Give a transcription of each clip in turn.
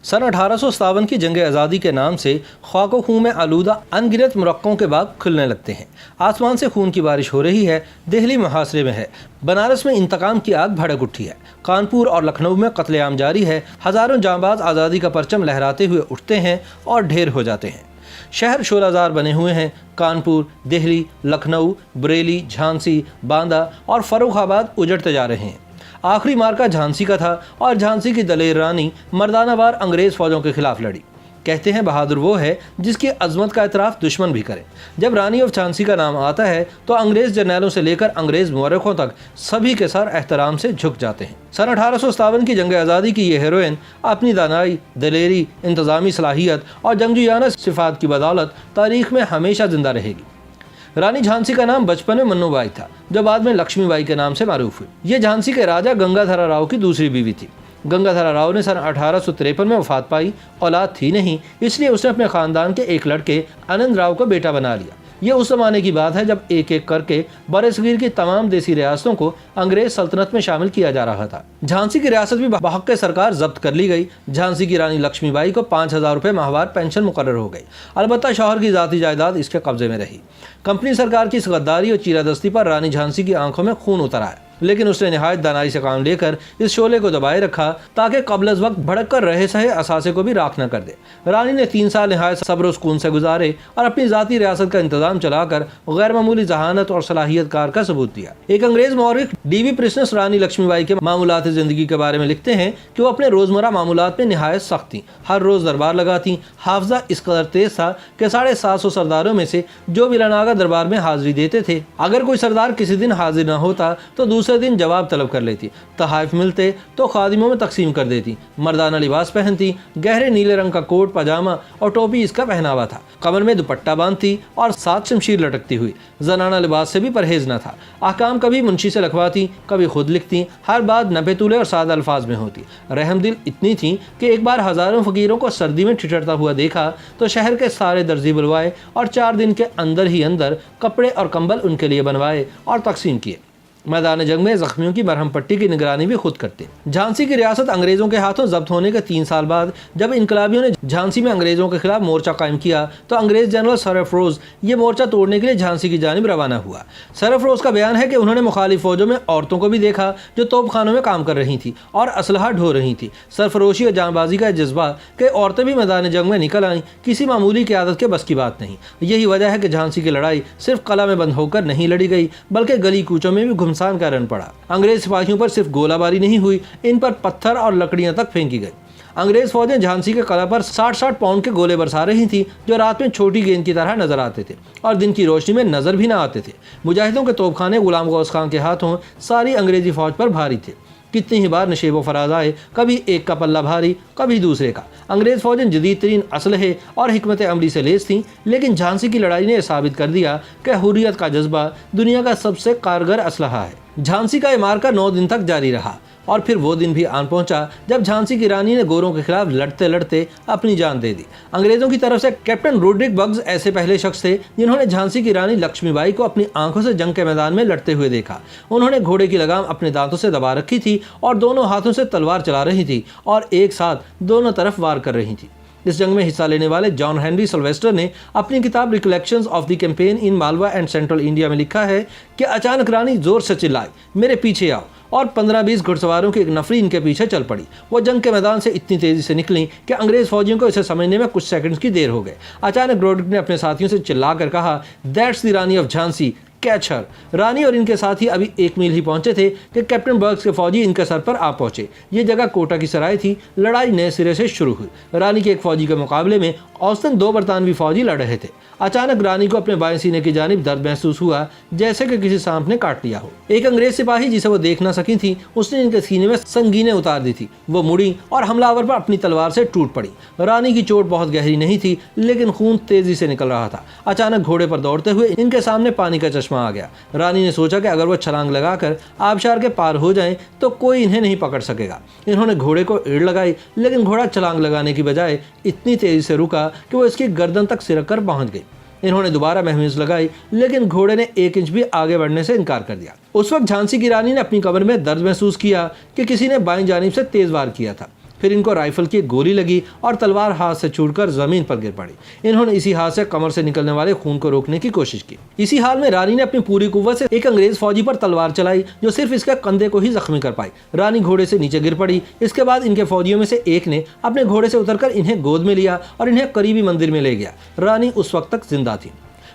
सन 1857 की जंग आज़ादी के नाम से ख्वाको खून में आलूदा अनगिनत मुरक्कों के बाग खुलने लगते हैं। आसमान से खून की बारिश हो रही है। दिल्ली मुहासरे में है। बनारस में इंतकाम की आग भड़क उठी है। कानपुर और लखनऊ में कत्लेआम जारी है। हज़ारों जांबाज आज़ादी का परचम लहराते हुए उठते हैं और ढेर हो जाते हैं। शहर शोलाजार बने हुए हैं। कानपुर, दिल्ली, लखनऊ, बरेली, झांसी, बांदा और फर्रुखाबाद उजड़ते जा रहे हैं। आखिरी मार्का झांसी का था और झांसी की दलेर रानी मर्दानावार अंग्रेज फौजों के खिलाफ लड़ी। कहते हैं बहादुर वो है जिसकी अजमत का एतराफ़ दुश्मन भी करे। जब रानी ऑफ झांसी का नाम आता है तो अंग्रेज जर्नैलों से लेकर अंग्रेज मुअर्रिखों तक सभी के सर एहतराम से झुक जाते हैं। सन 1857 की जंग आज़ादी की ये हीरोइन अपनी दानाई, दलेरी, इंतज़ामी सलाहियत और जंगजूयाना सिफात की बदौलत तारीख में हमेशा जिंदा रहेगी। रानी झांसी का नाम बचपन में मन्नूबाई था, जो बाद में लक्ष्मीबाई के नाम से मारूफ हुई। ये झांसी के राजा गंगाधर राव की दूसरी बीवी थी। गंगाधर राव ने सन 1853 में वफात पाई। औलाद थी नहीं, इसलिए उसने अपने खानदान के एक लड़के आनंद राव को बेटा बना लिया। ये उस जमाने की बात है जब एक एक करके बरसगीर की तमाम देसी रियासतों को अंग्रेज सल्तनत में शामिल किया जा रहा था। झांसी की रियासत भी बहक सरकार जब्त कर ली गई। झांसी की रानी लक्ष्मीबाई को 5,000 रुपये माहवार पेंशन मुकर्रर हो गई। अलबत्ता शौहर की जाती जायदाद इसके कब्जे में रही। कंपनी सरकार की इस गद्दारी और चीरादस्ती पर रानी झांसी की आंखों में खून उतर आया, लेकिन उसने निहायत दानाई से काम लेकर इस शोले को दबाए रखा ताकि कब्ल अज़ वक्त भड़क कर रहे सहे असासे को भी राख न कर दे। रानी ने 3 साल निहायत सब्र सुकून से गुजारे और अपनी जाती रियासत का इंतजाम चलाकर गैर मामूली जहानत और सलाहियत कार का सबूत दिया। एक अंग्रेज मौरिख डीवी प्रिस्नस रानी लक्ष्मीबाई के मामूलात ज़िंदगी के बारे में लिखते हैं कि वो अपने रोज़मर्रा मामूलात में निहायत सख्त थीं। हर रोज़ दरबार लगाती। हाफजा इस कदर तेज था कि 750 सरदारों में से जो बिलानागा दरबार में हाजिरी देते थे, अगर कोई सरदार किसी दिन हाजिर न होता तो दूसरे दिन जवाब तलब कर लेती। तहाइफ मिलते तो खादिमों में तकसीम कर देती। मर्दाना लिबास पहनती। गहरे नीले रंग का कोट पजामा और टोपी इसका पहनावा था। कमर में दुपट्टा बांधती और 7 शमशीर लटकती हुई। जनाना लिबास से भी परहेज न था। अहकाम कभी मुंशी से लिखवाती, कभी खुद लिखती। हर बात नबे तुले और सादा अल्फाज में होती। रहमदिल इतनी थी कि एक बार हज़ारों फ़कीरों को सर्दी में ठिठुरता हुआ देखा तो शहर के सारे दर्जी बुलवाए और 4 दिन के अंदर ही अंदर कपड़े और कंबल उनके लिए बनवाए और तकसीम किए। मैदान जंग में जख्मियों की मरहम पट्टी की निगरानी भी खुद करते। झांसी की रियासत अंग्रेजों के हाथों जब्त होने के 3 साल बाद जब इनकलाबियों ने झांसी में अंग्रेजों के खिलाफ मोर्चा कायम किया तो अंग्रेज जनरल सरफरोज ये मोर्चा तोड़ने के लिए झांसी की जानिब रवाना हुआ। सरफरोज का बयान है कि उन्होंने मुखालिफ फौजों में औरतों को भी देखा जो तोपखानों में काम कर रही थी और असलहा ढो रही थी। सरफरोशी और जानबाजी का जज्बा कि औरतें भी मैदान जंग में निकल आईं किसी मामूली क़यादत के बस की बात नहीं। यही वजह है कि झांसी की लड़ाई सिर्फ कला में बंद होकर नहीं लड़ी गई, बल्कि गली कूचों में भी घुमसान का रन पड़ा। अंग्रेज सिपाहियों पर सिर्फ गोलाबारी नहीं हुई, इन पर पत्थर और लकड़ियां तक फेंकी गई। अंग्रेज फौजें झांसी के कला पर 60-60 पाउंड के गोले बरसा रही थी, जो रात में छोटी गेंद की तरह नजर आते थे और दिन की रोशनी में नजर भी न आते थे। मुजाहिदों के तोपखाने गुलाम गौस खान के हाथों सारी अंग्रेजी फौज पर भारी थे। कितनी ही बार नशेबो फराज आए, कभी एक का पल्ला भारी, कभी दूसरे का। अंग्रेज फौजें जदीद तरीन असलहे और हिकमत अमली से लेस थीं, लेकिन झांसी की लड़ाई ने साबित कर दिया कि हुर्रियत का जज्बा दुनिया का सबसे कारगर असलहा है। झांसी का ये मार्का 9 दिन तक जारी रहा और फिर वो दिन भी आन पहुंचा जब झांसी की रानी ने गोरों के खिलाफ लड़ते लड़ते अपनी जान दे दी। अंग्रेजों की तरफ से कैप्टन रोड्रिक बग्स ऐसे पहले शख्स थे जिन्होंने झांसी की रानी लक्ष्मीबाई को अपनी आंखों से जंग के मैदान में लड़ते हुए देखा। उन्होंने घोड़े की लगाम अपने दांतों से दबा रखी थी और दोनों हाथों से तलवार चला रही थी और एक साथ दोनों तरफ वार कर रही थी। इस जंग में हिस्सा लेने वाले जॉन हेनरी सिल्वेस्टर ने अपनी किताब recollections of the campaign in Malwa and central India में लिखा है कि अचानक रानी जोर से चिल्लाई, मेरे पीछे आओ, और 15-20 घुड़सवारों की एक नफरी इनके पीछे चल पड़ी। वो जंग के मैदान से इतनी तेजी से निकली कि अंग्रेज फौजियों को इसे समझने में कुछ सेकंड्स की देर हो गए। अचानक रोड्रिक ने अपने साथियों से चिल्लाकर कहा, that's the Rani of Jhansi, catch her. रानी और इनके साथी अभी 1 मील ही पहुंचे थे कि कैप्टन बर्ग्स के फौजी इनके सर पर आ पहुंचे। ये जगह कोटा की सराय थी। लड़ाई नए सिरे से शुरू हुई। रानी के एक फौजी के मुकाबले में औसतन 2 बरतानवी फौजी लड़ रहे थे। अचानक रानी को अपने बाएं सीने की जानिब दर्द महसूस हुआ, जैसे कि किसी सांप ने काट लिया हो। एक अंग्रेज सिपाही जिसे वो देख न सकी थी, उसने इनके सीने में संगीनें उतार दी थी। वो मुड़ी और हमलावर पर अपनी तलवार से टूट पड़ी। रानी की चोट बहुत गहरी नहीं थी, लेकिन खून तेजी से निकल रहा था। अचानक घोड़े पर दौड़ते हुए इनके सामने पानी का चश्मा आ गया। रानी ने सोचा कि अगर वो छलांग लगाकर आबशार के पार हो जाएं तो कोई इन्हें नहीं पकड़ सकेगा। इन्होंने घोड़े को एड़ लगाई, लेकिन घोड़ा छलांग लगाने की बजाय इतनी तेजी से रुका कि वो इसकी गर्दन तक सिरक कर पहुंच गई। इन्होंने दोबारा महमीज लगाई, लेकिन घोड़े ने 1 इंच भी आगे बढ़ने से इनकार कर दिया। उस वक्त झांसी की रानी ने अपनी कमर में दर्द महसूस किया कि किसी ने बाईं जानिब से तेज वार किया था। फिर इनको राइफल की गोली लगी और तलवार हाथ से छूटकर जमीन पर गिर पड़ी। इन्होंने इसी हाथ से कमर से निकलने वाले खून को रोकने की कोशिश की। इसी हाल में रानी ने अपनी पूरी कुव्वत से एक अंग्रेज फौजी पर तलवार चलाई, जो सिर्फ इसके कंधे को ही जख्मी कर पाई। रानी घोड़े से नीचे गिर पड़ी। इसके बाद इनके फौजियों में से एक ने अपने घोड़े से उतरकर इन्हें गोद में लिया और इन्हें करीबी मंदिर में ले गया। रानी उस वक्त तक जिंदा थी।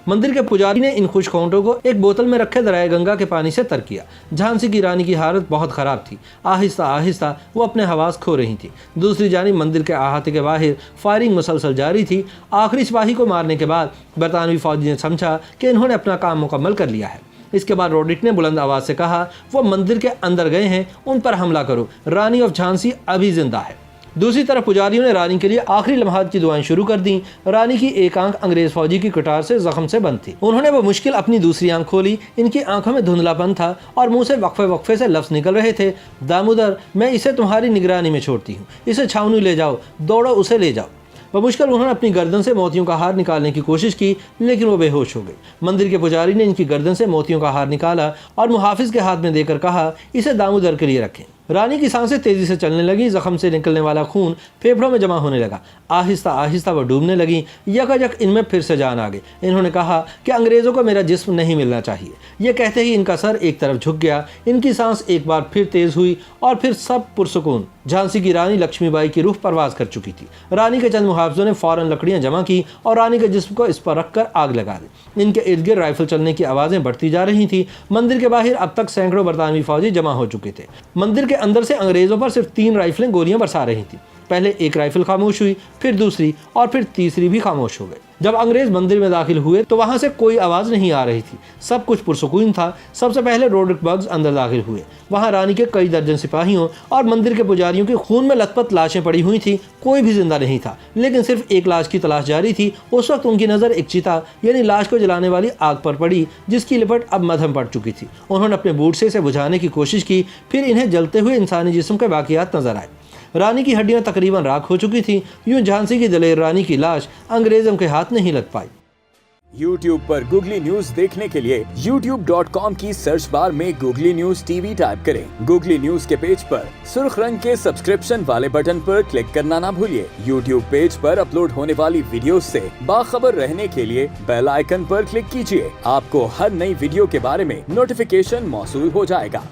मंदिर के पुजारी ने इन खुशखोंटों को एक बोतल में रखे दरिया गंगा के पानी से तर किया। झांसी की रानी की हालत बहुत खराब थी। आहिस्ता आहिस्ता वो अपने हवास खो रही थी। दूसरी जानिब मंदिर के अहाते के बाहर फायरिंग मुसलसल जारी थी। आखिरी सिपाही को मारने के बाद बरतानवी फौजी ने समझा कि इन्होंने अपना काम मुकम्मल कर लिया है। इसके बाद रोडिक ने बुलंद आवाज़ से कहा, वो मंदिर के अंदर गए हैं, उन पर हमला करो। रानी ऑफ झांसी अभी जिंदा है। दूसरी तरफ पुजारियों ने रानी के लिए आखिरी लम्हात की दुआएं शुरू कर दी। रानी की एक आंख अंग्रेज फौजी की कटार से जख्म से बंद थी। उन्होंने वो मुश्किल अपनी दूसरी आंख खोली। इनकी आंखों में धुंधलापन था और मुंह से वक्फे वक्फे से लफ्ज़ निकल रहे थे। दामोदर, मैं इसे तुम्हारी निगरानी में छोड़ती हूँ। इसे छावनी ले जाओ, दौड़ो उसे ले जाओ। बमुश्किल उन्होंने अपनी गर्दन से मोतियों का हार निकालने की कोशिश की, लेकिन वो बेहोश हो गई। मंदिर के पुजारी ने इनकी गर्दन से मोतियों का हार निकाला और मुहाफिज के हाथ में देकर कहा, इसे दामोदर के लिए रखें। रानी की सांसें तेजी से चलने लगी। जख्म से निकलने वाला खून फेफड़ों में जमा होने लगा। आहिस्ता आहिस्ता वह डूबने लगी। यकायक इनमें फिर से जान आ गई। इन्होंने कहा कि अंग्रेज़ों को मेरा जिस्म नहीं मिलना चाहिए। यह कहते ही इनका सर एक तरफ झुक गया। इनकी सांस एक बार फिर तेज हुई और फिर सब पुरसुकून। झांसी की रानी लक्ष्मीबाई की रूह परवाज कर चुकी थी। रानी के चंद मुहाफिजों ने फौरन लकड़ियां जमा की और रानी के जिस्म को इस पर रखकर आग लगा दी। इनके इर्द गिर्द राइफल चलने की आवाज़ें बढ़ती जा रही थी। मंदिर के बाहर अब तक सैकड़ों बरतानवी फौजी जमा हो चुके थे। मंदिर के अंदर से अंग्रेज़ों पर सिर्फ 3 राइफलें गोलियां बरसा रही थी। पहले एक राइफल खामोश हुई, फिर दूसरी और फिर तीसरी भी खामोश हो गई। जब अंग्रेज मंदिर में दाखिल हुए तो वहां से कोई आवाज़ नहीं आ रही थी। सब कुछ पुरसुकून था। सबसे पहले रोड्रिक बग्स अंदर दाखिल हुए। वहां रानी के कई दर्जन सिपाहियों और मंदिर के पुजारियों की खून में लथपथ लाशें पड़ी हुई थी। कोई भी जिंदा नहीं था, लेकिन सिर्फ एक लाश की तलाश जारी थी। उस वक्त उनकी नज़र एक चिता यानी लाश को जलाने वाली आग पर पड़ी, जिसकी लिपट अब मध्यम पड़ चुकी थी। उन्होंने अपने बूट से इसे बुझाने की कोशिश की। फिर इन्हें जलते हुए इंसानी जिस्म के वाक़ियात नजर आए। रानी की हड्डियां तकरीबन राख हो चुकी थीं। यूं झांसी की दलेर रानी की लाश अंग्रेजों के हाथ नहीं लग पाई। YouTube पर गूगली न्यूज देखने के लिए youtube.com की सर्च बार में गूगली न्यूज टीवी टाइप करें। गूगली न्यूज के पेज पर सुर्ख रंग के सब्सक्रिप्शन वाले बटन पर क्लिक करना ना भूलिए। YouTube पेज पर अपलोड होने वाली वीडियोस से बाखबर रहने के लिए बेल आइकन पर क्लिक कीजिए। आपको हर नई वीडियो के बारे में नोटिफिकेशन मौसूल हो जाएगा।